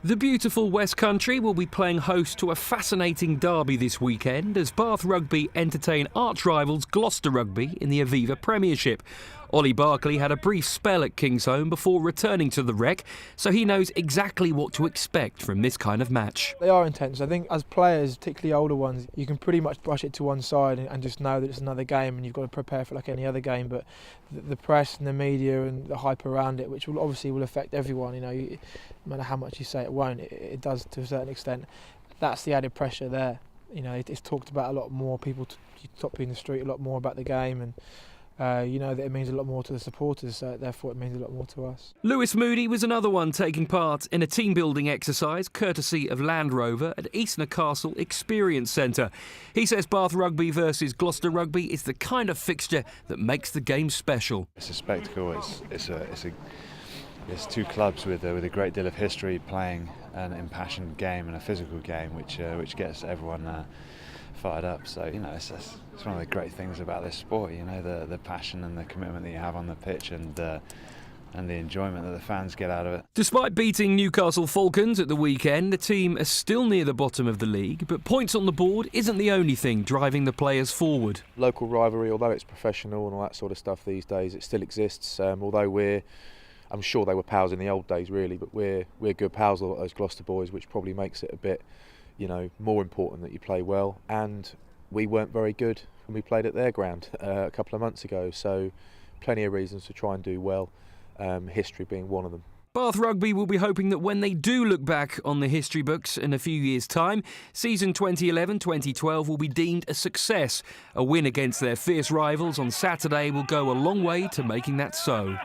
The beautiful West Country will be playing host to a fascinating derby this weekend as Bath Rugby entertain arch-rivals Gloucester Rugby in the Aviva Premiership. Ollie Barkley had a brief spell at Kingsholm before returning to the Rec, so he knows exactly what to expect from this kind of match. They are intense. I think as players, particularly older ones, you can pretty much brush it to one side and just know that it's another game and you've got to prepare for it like any other game. But the press and the media and the hype around it, which will obviously affect everyone, no matter how much you say it won't, it does to a certain extent. That's the added pressure there. It's talked about a lot more. People talk in the street a lot more about the game, and that it means a lot more to the supporters, so therefore it means a lot more to us. Lewis Moody was another one taking part in a team-building exercise courtesy of Land Rover at Eastnor Castle Experience Centre. He says Bath Rugby versus Gloucester Rugby is the kind of fixture that makes the game special. It's a spectacle. It's two clubs with a great deal of history playing an impassioned game and a physical game, which gets everyone fired up. So it's one of the great things about this sport. The passion and the commitment that you have on the pitch, and the enjoyment that the fans get out of it. Despite beating Newcastle Falcons at the weekend, the team are still near the bottom of the league, but points on the board isn't the only thing driving the players forward. Local rivalry, although it's professional and all that sort of stuff these days, it still exists. Although I'm sure they were pals in the old days, really, but we're good pals, a lot of those Gloucester boys, which probably makes it a bit, more important that you play well. And we weren't very good when we played at their ground a couple of months ago, so plenty of reasons to try and do well, history being one of them. Bath Rugby will be hoping that when they do look back on the history books in a few years' time, season 2011-2012 will be deemed a success. A win against their fierce rivals on Saturday will go a long way to making that so.